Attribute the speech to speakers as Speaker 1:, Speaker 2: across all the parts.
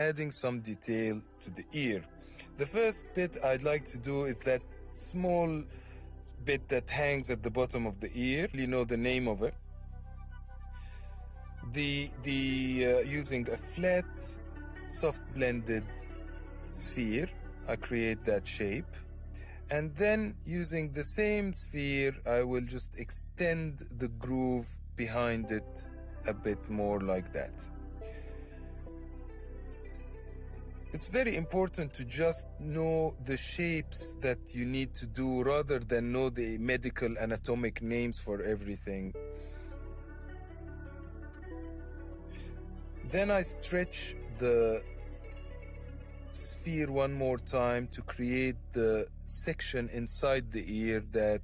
Speaker 1: adding some detail to the ear. The first bit I'd like to do is that small bit that hangs at the bottom of the ear. You know the name of it. Using a flat, soft blended sphere, I create that shape. And then using the same sphere, I will just extend the groove behind it a bit more like that. It's very important to just know the shapes that you need to do rather than know the medical anatomic names for everything. Then I stretch the sphere one more time to create the section inside the ear that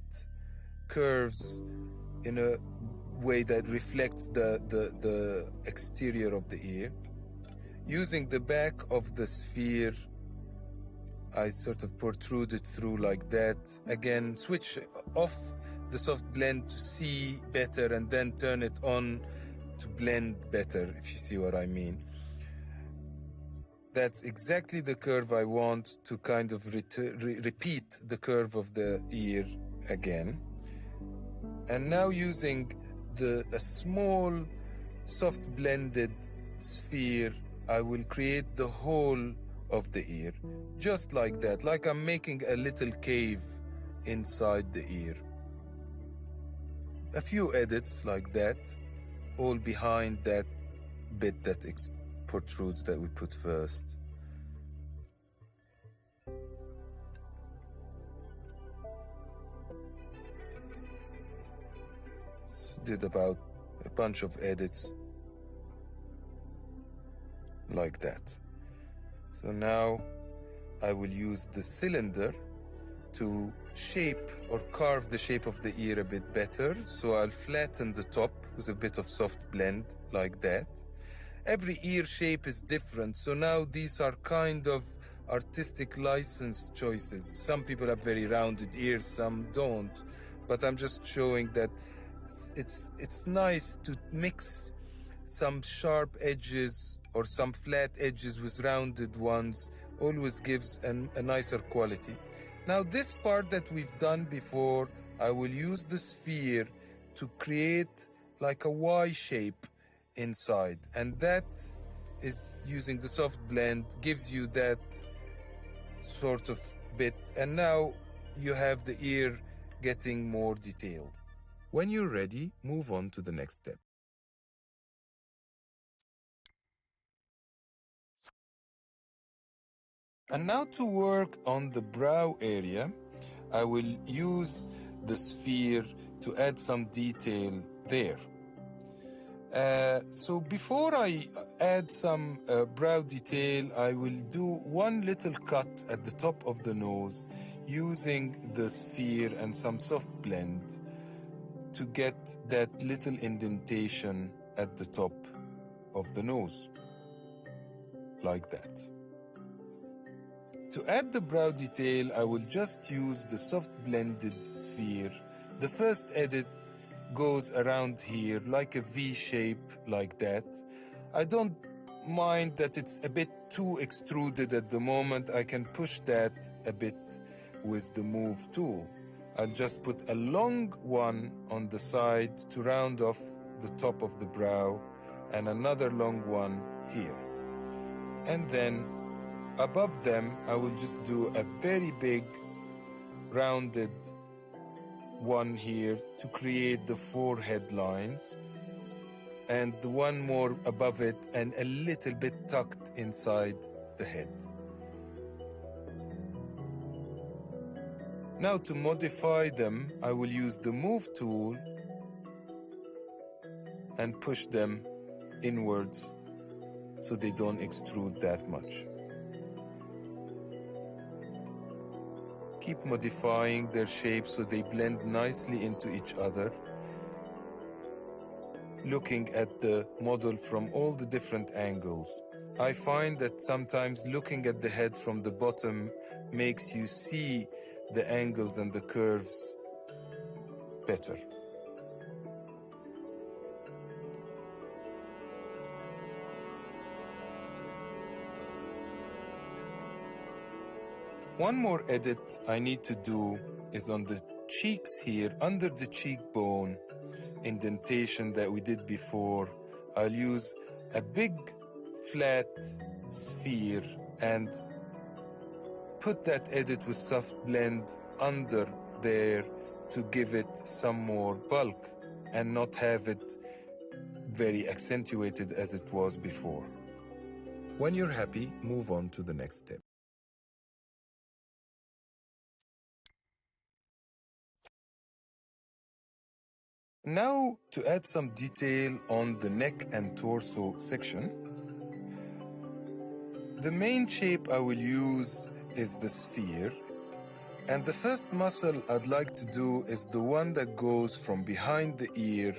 Speaker 1: curves in a way that reflects the exterior of the ear. Using the back of the sphere, I sort of protrude it through like that. Again, switch off the soft blend to see better and then turn it on to blend better, if you see what I mean. That's exactly the curve I want to kind of repeat the curve of the ear again. And now using a small soft blended sphere, I will create the whole of the ear, just like that, like I'm making a little cave inside the ear. A few edits like that, all behind that bit that protrudes that we put first. So did about a bunch of edits like that. So now I will use the cylinder to shape or carve the shape of the ear a bit better. So I'll flatten the top with a bit of soft blend like that. Every ear shape is different, so now these are kind of artistic license choices. Some people have very rounded ears, some don't, but I'm just showing that it's nice to mix some sharp edges or some flat edges with rounded ones. Always gives a nicer quality. Now this part that we've done before, I will use the sphere to create like a Y shape inside, and that is using the soft blend, gives you that sort of bit, and now you have the ear getting more detail. When you're ready, move on to the next step. And now to work on the brow area, I will use the sphere to add some detail there. So before I add some brow detail, I will do one little cut at the top of the nose using the sphere and some soft blend to get that little indentation at the top of the nose, like that. To add the brow detail, I will just use the soft blended sphere. The first edit goes around here like a V shape like that. I don't mind that it's a bit too extruded at the moment. I can push that a bit with the move tool. I'll just put a long one on the side to round off the top of the brow and another long one here. And then above them, I will just do a very big rounded one here to create the forehead lines, and the one more above it and a little bit tucked inside the head. Now to modify them, I will use the move tool and push them inwards so they don't extrude that much. Keep modifying their shape so they blend nicely into each other. Looking at the model from all the different angles. I find that sometimes looking at the head from the bottom makes you see the angles and the curves better. One more edit I need to do is on the cheeks here, under the cheekbone indentation that we did before. I'll use a big flat sphere and put that edit with soft blend under there to give it some more bulk and not have it very accentuated as it was before. When you're happy, move on to the next step. Now, to add some detail on the neck and torso section, the main shape I will use is the sphere, and the first muscle I'd like to do is the one that goes from behind the ear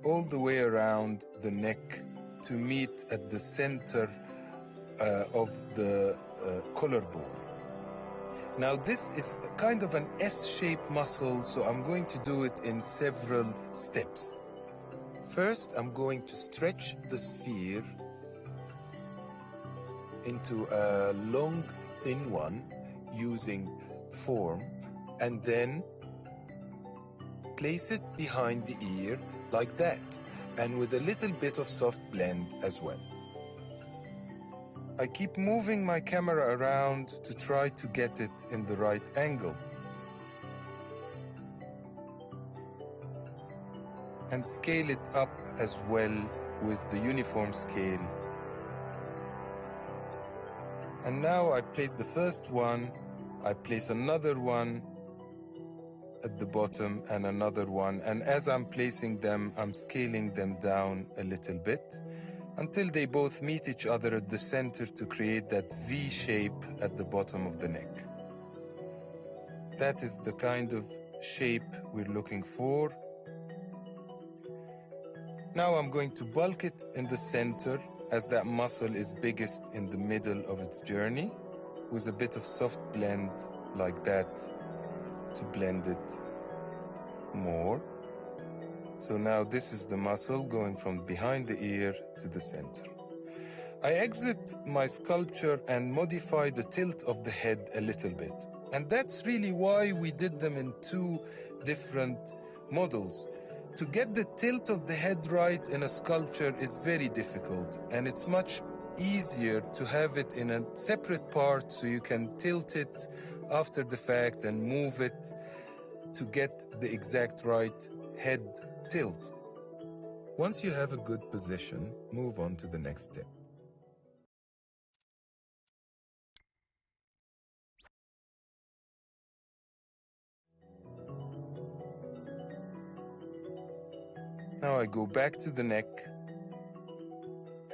Speaker 1: all the way around the neck to meet at the center of the collarbone. Now this is kind of an S-shaped muscle, so I'm going to do it in several steps. First, I'm going to stretch the sphere into a long, thin one using form, and then place it behind the ear like that, and with a little bit of soft blend as well. I keep moving my camera around to try to get it in the right angle. And scale it up as well with the uniform scale. And now I place the first one, I place another one at the bottom and another one, and as I'm placing them, I'm scaling them down a little bit until they both meet each other at the center to create that V shape at the bottom of the neck. That is the kind of shape we're looking for. Now I'm going to bulk it in the center, as that muscle is biggest in the middle of its journey, with a bit of soft blend like that to blend it more. So now this is the muscle going from behind the ear to the center. I exit my sculpture and modify the tilt of the head a little bit. And that's really why we did them in two different models. To get the tilt of the head right in a sculpture is very difficult, and it's much easier to have it in a separate part so you can tilt it after the fact and move it to get the exact right head tilt. Once you have a good position, move on to the next step. Now I go back to the neck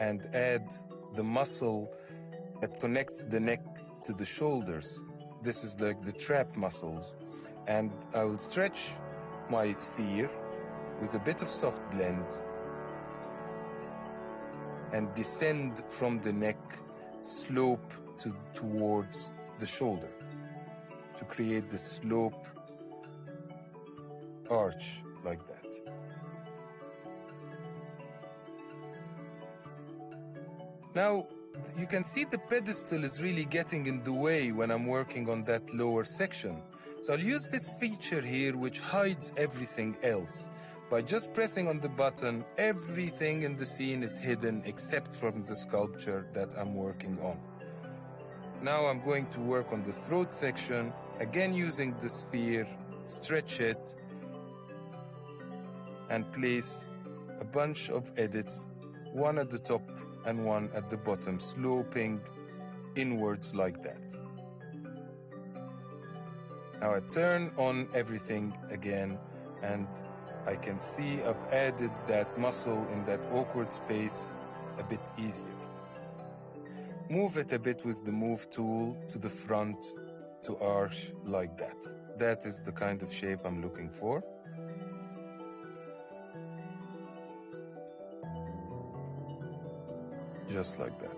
Speaker 1: and add the muscle that connects the neck to the shoulders. This is like the trap muscles. And I will stretch my sphere with a bit of soft blend and descend from the neck, slope towards the shoulder to create the slope arch like that. Now, you can see the pedestal is really getting in the way when I'm working on that lower section. So I'll use this feature here which hides everything else. By just pressing on the button, everything in the scene is hidden except from the sculpture that I'm working on. Now I'm going to work on the throat section, again using the sphere, stretch it, and place a bunch of edits, one at the top and one at the bottom, sloping inwards like that. Now I turn on everything again, and I can see I've added that muscle in that awkward space a bit easier. Move it a bit with the move tool to the front to arch like that. That is the kind of shape I'm looking for. Just like that.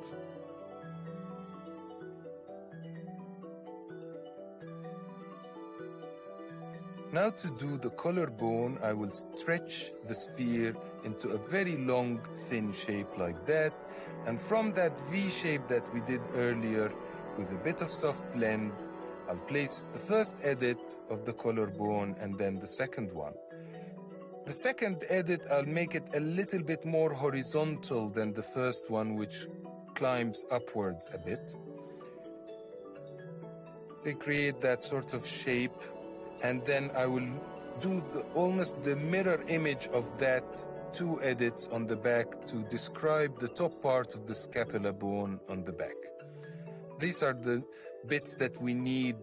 Speaker 1: Now to do the collarbone, I will stretch the sphere into a very long, thin shape like that. And from that V shape that we did earlier, with a bit of soft blend, I'll place the first edit of the collarbone and then the second one. The second edit, I'll make it a little bit more horizontal than the first one, which climbs upwards a bit. They create that sort of shape, and then I will do almost the mirror image of that two edits on the back to describe the top part of the scapula bone on the back. These are the bits that we need.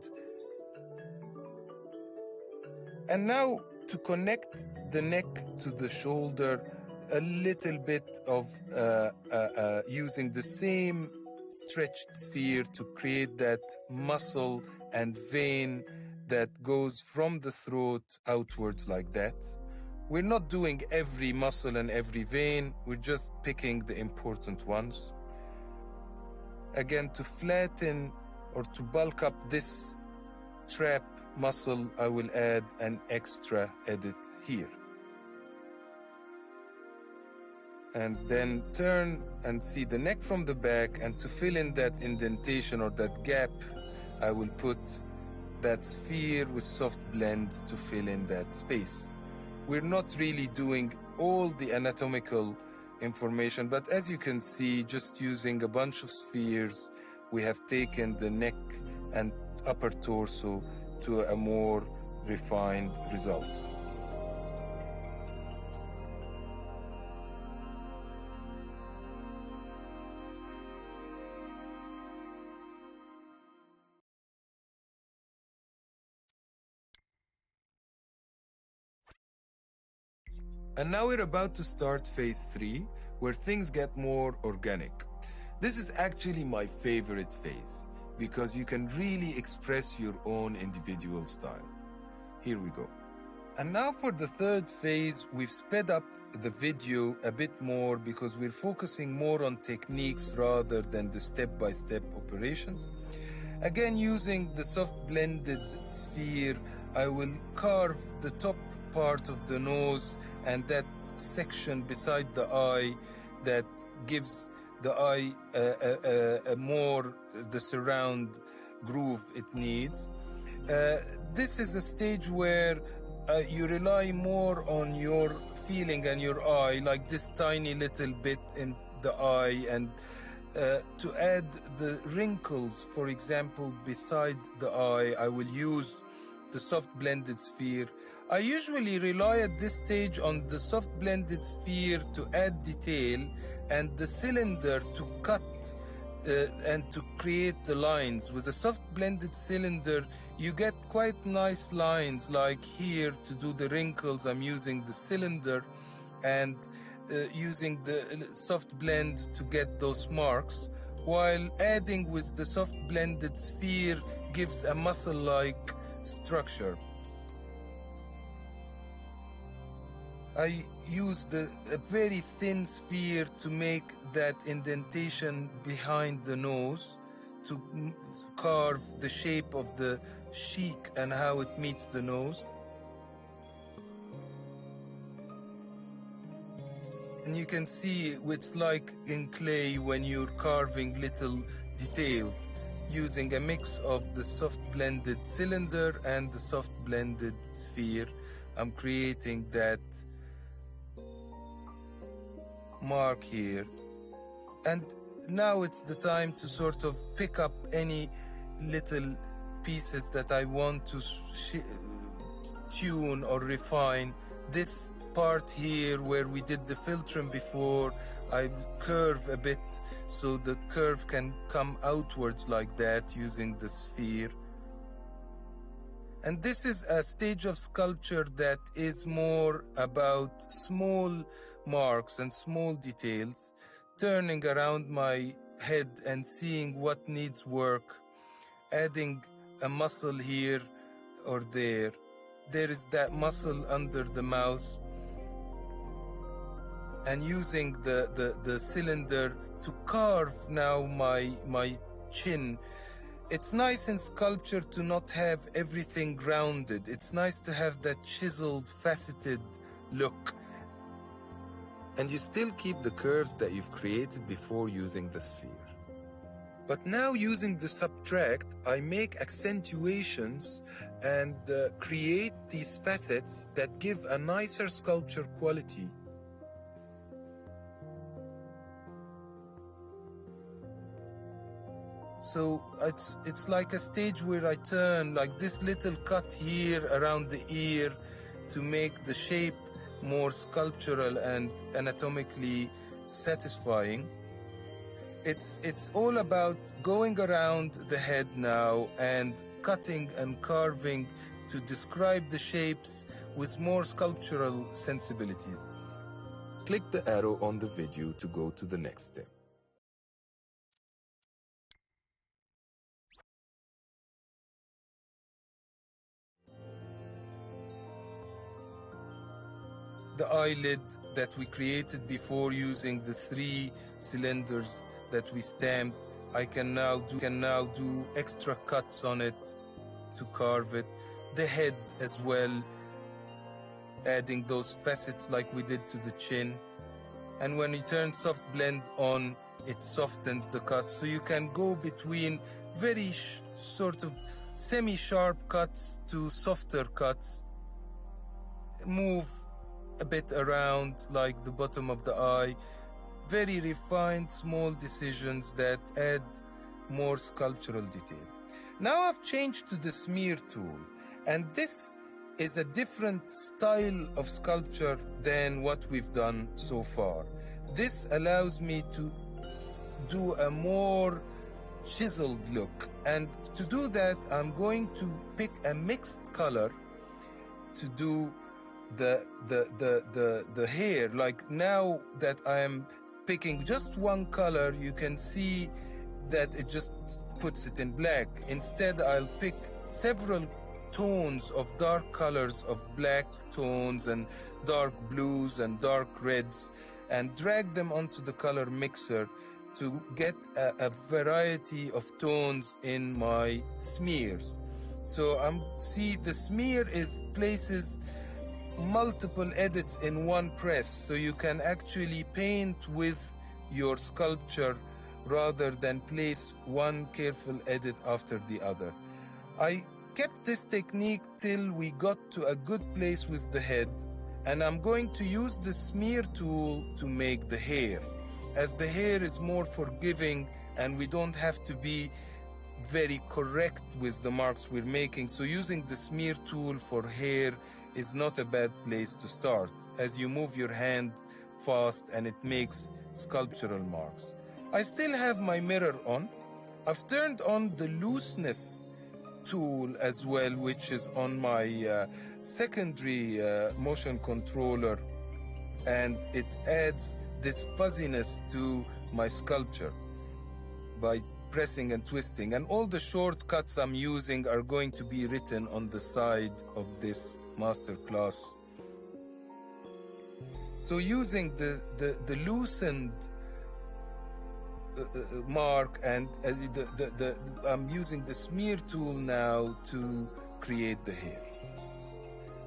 Speaker 1: And now to connect the neck to the shoulder, a little bit of using the same stretched sphere to create that muscle and vein that goes from the throat outwards like that. We're not doing every muscle and every vein, we're just picking the important ones. Again, to flatten or to bulk up this trap muscle, I will add an extra edit here. And then turn and see the neck from the back, and to fill in that indentation or that gap, I will put that sphere with soft blend to fill in that space. We're not really doing all the anatomical information, but as you can see, just using a bunch of spheres, we have taken the neck and upper torso to a more refined result. And now we're about to start phase 3, where things get more organic. This is actually my favorite phase, because you can really express your own individual style. Here we go. And now for the third phase, we've sped up the video a bit more because we're focusing more on techniques rather than the step-by-step operations. Again, using the soft blended sphere, I will carve the top part of the nose and that section beside the eye that gives the eye a more the surround groove it needs. This is a stage where you rely more on your feeling and your eye, like this tiny little bit in the eye, and to add the wrinkles, for example, beside the eye, I will use the soft blended sphere. I usually rely at this stage on the soft blended sphere to add detail and the cylinder to cut and to create the lines. With a soft blended cylinder, you get quite nice lines, like here to do the wrinkles. I'm using the cylinder and using the soft blend to get those marks, while adding with the soft blended sphere gives a muscle-like structure. I used a very thin sphere to make that indentation behind the nose, to carve the shape of the cheek and how it meets the nose. And you can see it's like in clay when you're carving little details, using a mix of the soft blended cylinder and the soft blended sphere. I'm creating that mark here. And now it's the time to sort of pick up any little pieces that I want to tune or refine. This part here where we did the philtrum before, I curve a bit so the curve can come outwards like that using the sphere. And this is a stage of sculpture that is more about small marks and small details, turning around my head and seeing what needs work, adding a muscle here or there. There is that muscle under the mouth, and using the cylinder to carve now my chin. It's nice in sculpture to not have everything grounded. It's nice to have that chiseled, faceted look. And you still keep the curves that you've created before using the sphere. But now using the subtract, I make accentuations and create these facets that give a nicer sculpture quality. So it's like a stage where I turn like this little cut here around the ear to make the shape more sculptural and anatomically satisfying. It's all about going around the head now and cutting and carving to describe the shapes with more sculptural sensibilities. Click the arrow on the video to go to the next step. The eyelid that we created before using the 3 cylinders that we stamped, I can now do extra cuts on it to carve it. The head as well, adding those facets like we did to the chin. And when you turn soft blend on, it softens the cut. So you can go between very sort of semi-sharp cuts to softer cuts. Move a bit around like the bottom of the eye. Very refined small decisions that add more sculptural detail. Now I've changed to the smear tool, and this is a different style of sculpture than what we've done so far. This allows me to do a more chiseled look, and to do that I'm going to pick a mixed color to do the hair. Like now that I am picking just one color, you can see that it just puts it in black. Instead, I'll pick several tones of dark colors, of black tones and dark blues and dark reds, and drag them onto the color mixer to get a variety of tones in my smears. So see the smear places multiple edits in one press, so you can actually paint with your sculpture rather than place one careful edit after the other. I kept this technique till we got to a good place with the head, and I'm going to use the smear tool to make the hair, as the hair is more forgiving and we don't have to be very correct with the marks we're making. So using the smear tool for hair is not a bad place to start, as you move your hand fast and it makes sculptural marks. I still have my mirror on. I've turned on the looseness tool as well, which is on my secondary motion controller, and it adds this fuzziness to my sculpture by pressing and twisting, and all the shortcuts I'm using are going to be written on the side of this masterclass. So using the loosened mark, and I'm using the smear tool now to create the hair.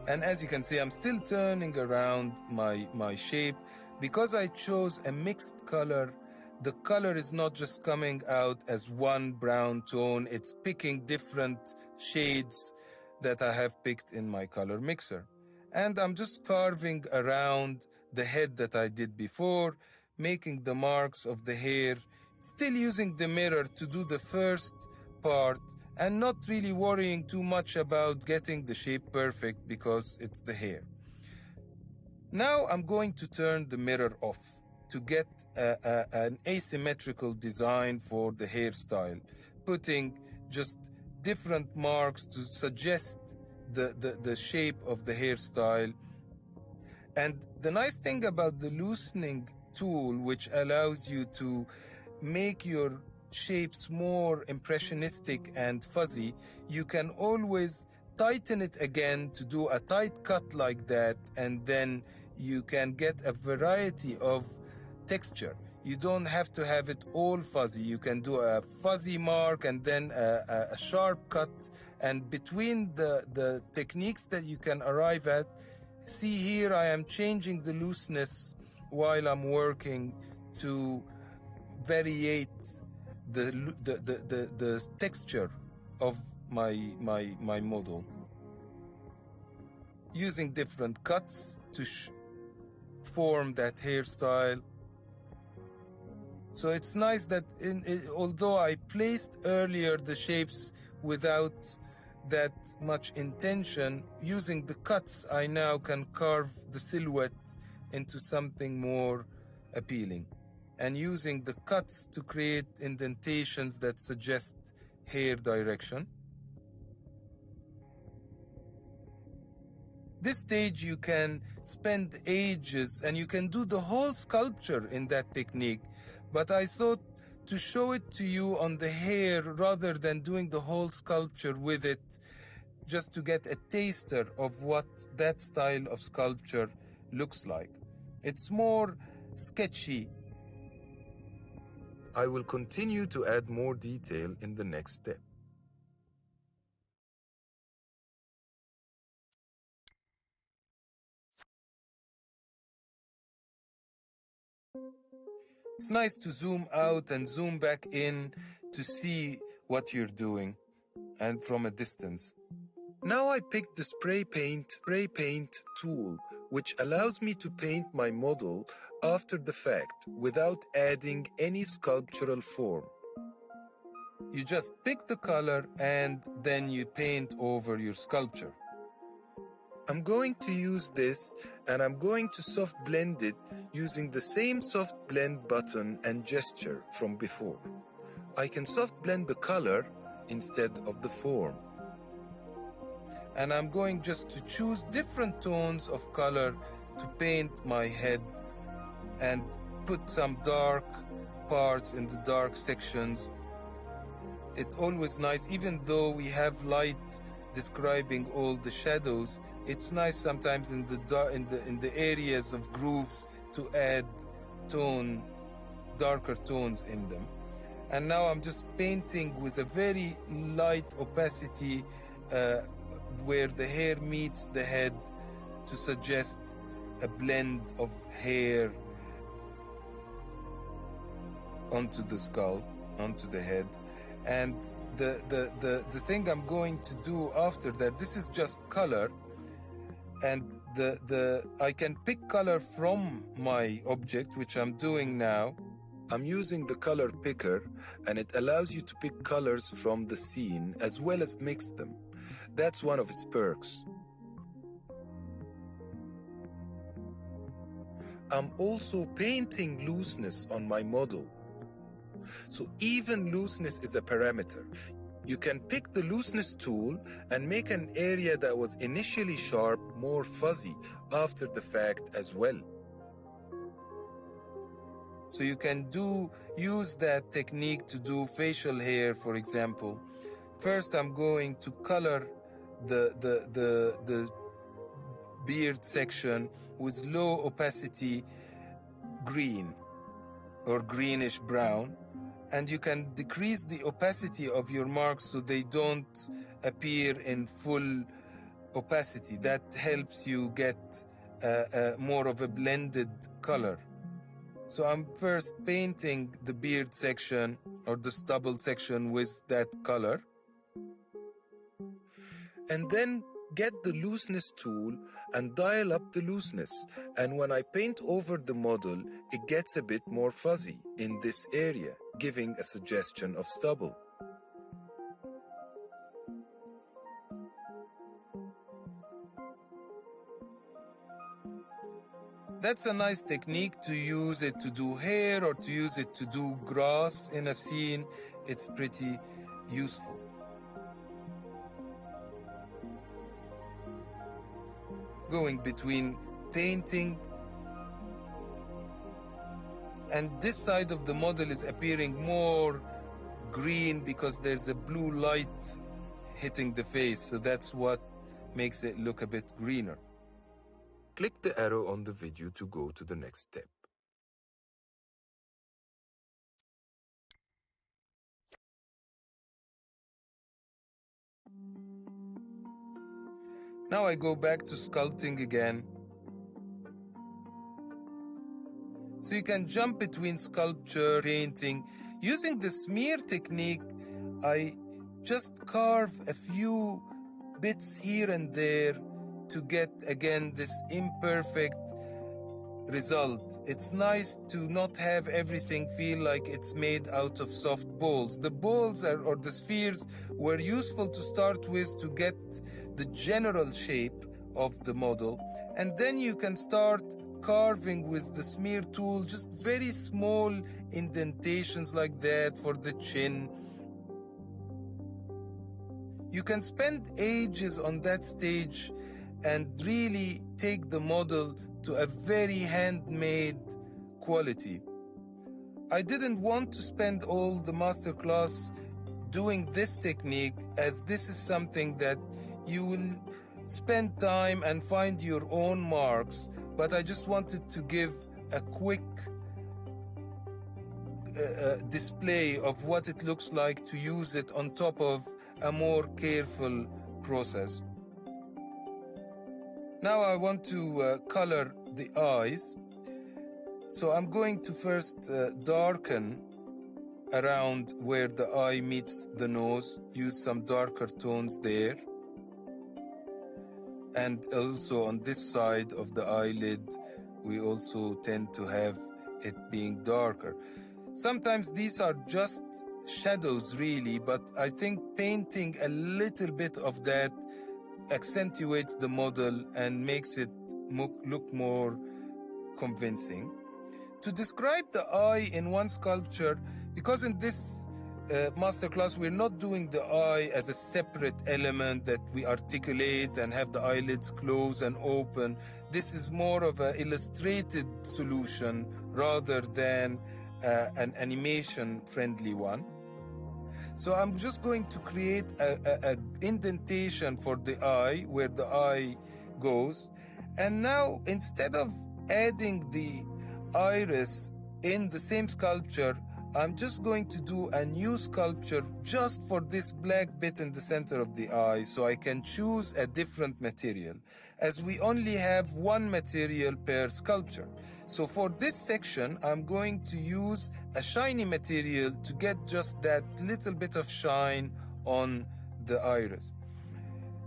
Speaker 1: And as you can see, I'm still turning around my shape. Because I chose a mixed color, the color is not just coming out as one brown tone, it's picking different shades that I have picked in my color mixer. And I'm just carving around the head that I did before, making the marks of the hair, still using the mirror to do the first part, and not really worrying too much about getting the shape perfect because it's the hair. Now I'm going to turn the mirror off to get an asymmetrical design for the hairstyle, putting just different marks to suggest the shape of the hairstyle. And the nice thing about the loosening tool, which allows you to make your shapes more impressionistic and fuzzy, you can always tighten it again to do a tight cut like that, and then you can get a variety of texture. You don't have to have it all fuzzy. You can do a fuzzy mark and then a sharp cut, and between the techniques that you can arrive at, see here I am changing the looseness while I'm working to variate the texture of my model, using different cuts to form that hairstyle. So it's nice that although I placed earlier the shapes without that much intention, using the cuts I now can carve the silhouette into something more appealing, and using the cuts to create indentations that suggest hair direction. This stage you can spend ages and you can do the whole sculpture in that technique, but I thought to show it to you on the hair rather than doing the whole sculpture with it, just to get a taster of what that style of sculpture looks like. It's more sketchy. I will continue to add more detail in the next step. It's nice to zoom out and zoom back in to see what you're doing, and from a distance. Now I picked the spray paint tool, which allows me to paint my model after the fact without adding any sculptural form. You just pick the color and then you paint over your sculpture. I'm going to use this and I'm going to soft blend it using the same soft blend button and gesture from before. I can soft blend the color instead of the form. And I'm going just to choose different tones of color to paint my head and put some dark parts in the dark sections. It's always nice, even though we have light describing all the shadows, it's nice sometimes in the areas of grooves to add darker tones in them. And now I'm just painting with a very light opacity where the hair meets the head to suggest a blend of hair onto the skull, onto the head. And the thing I'm going to do after that, this is just color, and I can pick color from my object, which I'm doing now. I'm using the color picker, and it allows you to pick colors from the scene as well as mix them. That's one of its perks. I'm also painting looseness on my model. So even looseness is a parameter. You can pick the looseness tool and make an area that was initially sharp more fuzzy after the fact as well. So you can use that technique to do facial hair, for example. First, I'm going to color the beard section with low opacity green or greenish brown. And you can decrease the opacity of your marks so they don't appear in full opacity. That helps you get more of a blended color. So I'm first painting the beard section or the stubble section with that color. And then get the looseness tool and dial up the looseness. And when I paint over the model, it gets a bit more fuzzy in this area, giving a suggestion of stubble. That's a nice technique to use it to do hair or to use it to do grass in a scene. It's pretty useful. Going between painting and this side of the model is appearing more green because there's a blue light hitting the face, so that's what makes it look a bit greener. Click the arrow on the video to go to the next step. Now I go back to sculpting again. So you can jump between sculpture, painting. Using the smear technique, I just carve a few bits here and there to get, again, this imperfect result. It's nice to not have everything feel like it's made out of soft balls. The balls or the spheres were useful to start with to get the general shape of the model, and then you can start carving with the smear tool just very small indentations like that for the chin. You can spend ages on that stage and really take the model to a very handmade quality. I didn't want to spend all the masterclass doing this technique, as this is something that you will spend time and find your own marks, but I just wanted to give a quick display of what it looks like to use it on top of a more careful process. Now I want to color the eyes. So I'm going to first darken around where the eye meets the nose, use some darker tones there. And also on this side of the eyelid, we also tend to have it being darker. Sometimes these are just shadows really, but I think painting a little bit of that accentuates the model and makes it look more convincing. To describe the eye in one sculpture, because in this masterclass we're not doing the eye as a separate element that we articulate and have the eyelids close and open. This is more of an illustrated solution rather than an animation-friendly one. So I'm just going to create a indentation for the eye, where the eye goes. And now, instead of adding the iris in the same sculpture, I'm just going to do a new sculpture just for this black bit in the center of the eye, so I can choose a different material, as we only have one material per sculpture. So for this section, I'm going to use a shiny material to get just that little bit of shine on the iris.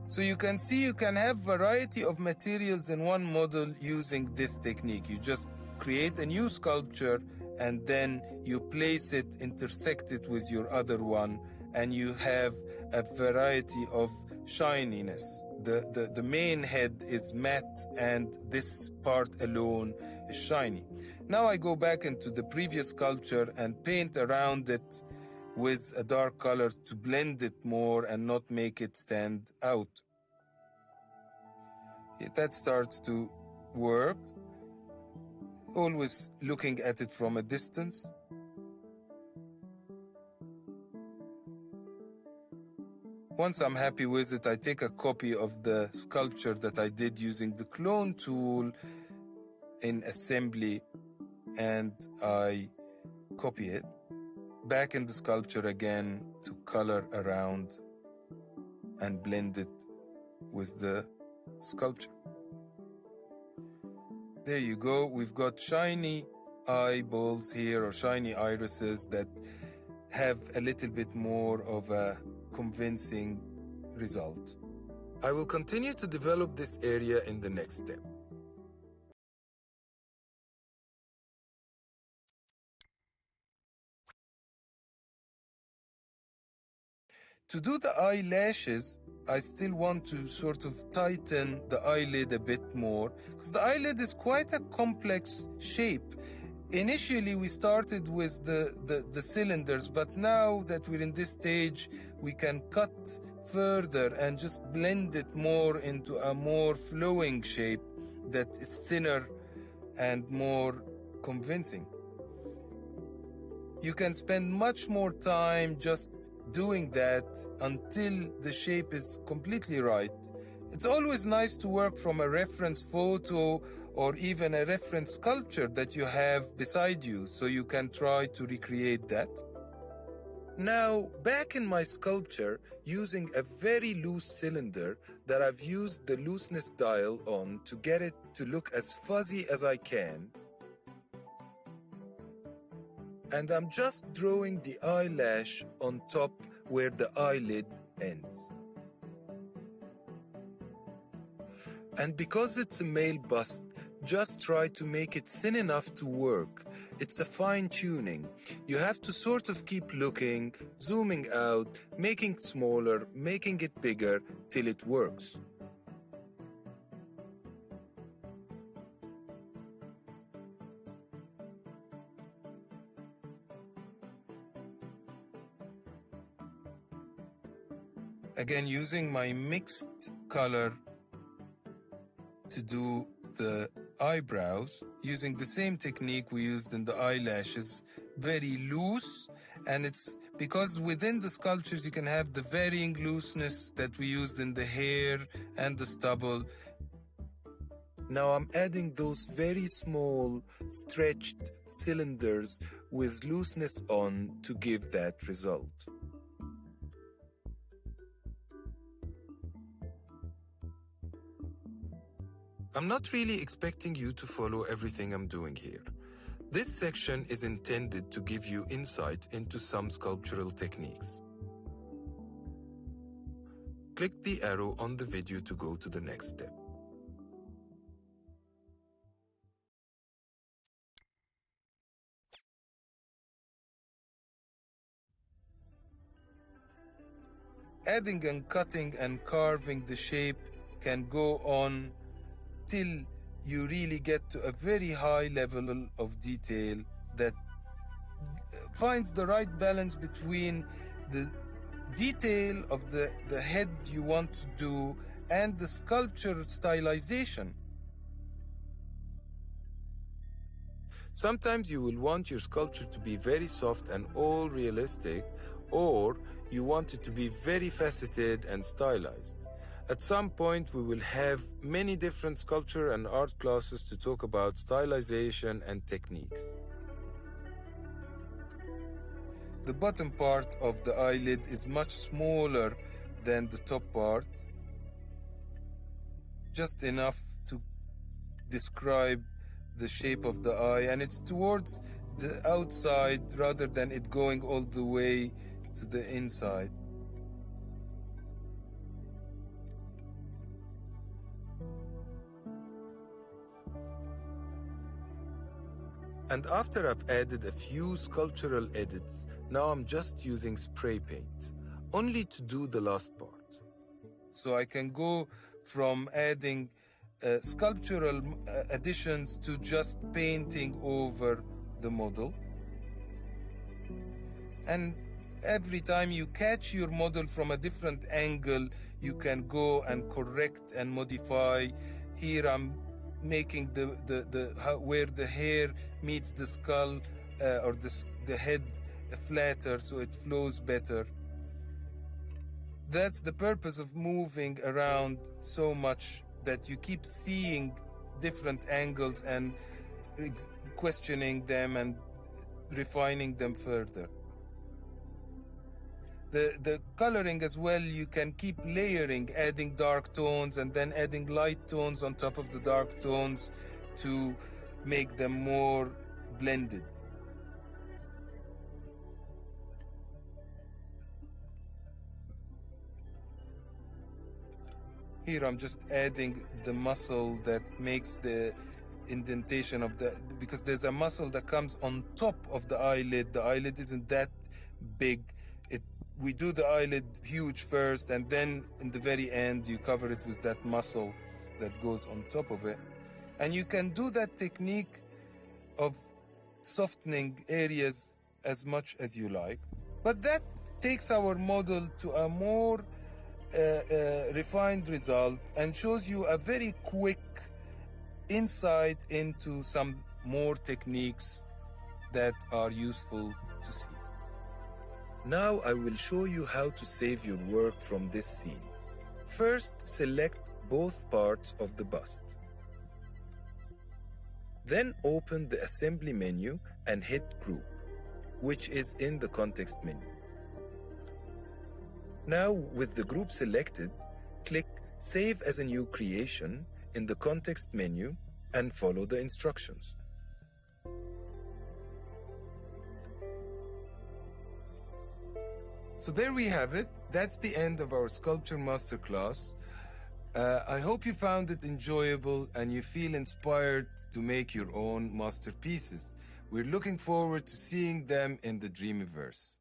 Speaker 1: So you can see you can have variety of materials in one model using this technique. You just create a new sculpture and then you place it, intersect it with your other one, and you have a variety of shininess. The main head is matte and this part alone is shiny. Now I go back into the previous sculpture and paint around it with a dark color to blend it more and not make it stand out. That starts to work. Always looking at it from a distance. Once I'm happy with it, I take a copy of the sculpture that I did using the clone tool in assembly and I copy it back in the sculpture again to color around and blend it with the sculpture. There you go. We've got shiny eyeballs here, or shiny irises that have a little bit more of a convincing result. I will continue to develop this area in the next step. To do the eyelashes, I still want to sort of tighten the eyelid a bit more, because the eyelid is quite a complex shape. Initially, we started with the cylinders, but now that we're in this stage, we can cut further and just blend it more into a more flowing shape that is thinner and more convincing. You can spend much more time just doing that until the shape is completely right. It's always nice to work from a reference photo or even a reference sculpture that you have beside you, so you can try to recreate that. Now, back in my sculpture, using a very loose cylinder that I've used the looseness dial on to get it to look as fuzzy as I can. and I'm just drawing the eyelash on top where the eyelid ends. And because it's a male bust, just try to make it thin enough to work. It's a fine-tuning. You have to sort of keep looking, zooming out, making it smaller, making it bigger, till it works. Again, using my mixed color to do the eyebrows, using the same technique we used in the eyelashes, very loose, and it's because within the sculptures you can have the varying looseness that we used in the hair and the stubble. Now I'm adding those very small stretched cylinders with looseness on to give that result. I'm not really expecting you to follow everything I'm doing here. This section is intended to give you insight into some sculptural techniques. Click the arrow on the video to go to the next step. Adding and cutting and carving the shape can go on till you really get to a very high level of detail that finds the right balance between the detail of the head you want to do and the sculpture stylization. Sometimes you will want your sculpture to be very soft and all realistic, or you want it to be very faceted and stylized. At some point, we will have many different sculpture and art classes to talk about stylization and techniques. The bottom part of the eyelid is much smaller than the top part, just enough to describe the shape of the eye, and it's towards the outside rather than it going all the way to the inside. And after I've added a few sculptural edits, now I'm just using spray paint, only to do the last part. So I can go from adding sculptural additions to just painting over the model. And every time you catch your model from a different angle, you can go and correct and modify. Here I'm making where the hair meets the skull or the head flatter so it flows better. That's the purpose of moving around so much, that you keep seeing different angles and questioning them and refining them further. The coloring as well, you can keep layering, adding dark tones and then adding light tones on top of the dark tones to make them more blended. Here I'm just adding the muscle that makes the indentation of because there's a muscle that comes on top of the eyelid. The eyelid isn't that big. We do the eyelid huge first, and then in the very end you cover it with that muscle that goes on top of it. And you can do that technique of softening areas as much as you like. But that takes our model to a more refined result and shows you a very quick insight into some more techniques that are useful to see. Now I will show you how to save your work from this scene. First, select both parts of the bust. Then open the assembly menu and hit Group, which is in the context menu. Now, with the group selected, click Save as a new creation in the context menu and follow the instructions. So there we have it. That's the end of our sculpture masterclass. I hope you found it enjoyable and you feel inspired to make your own masterpieces. We're looking forward to seeing them in the Dreamiverse.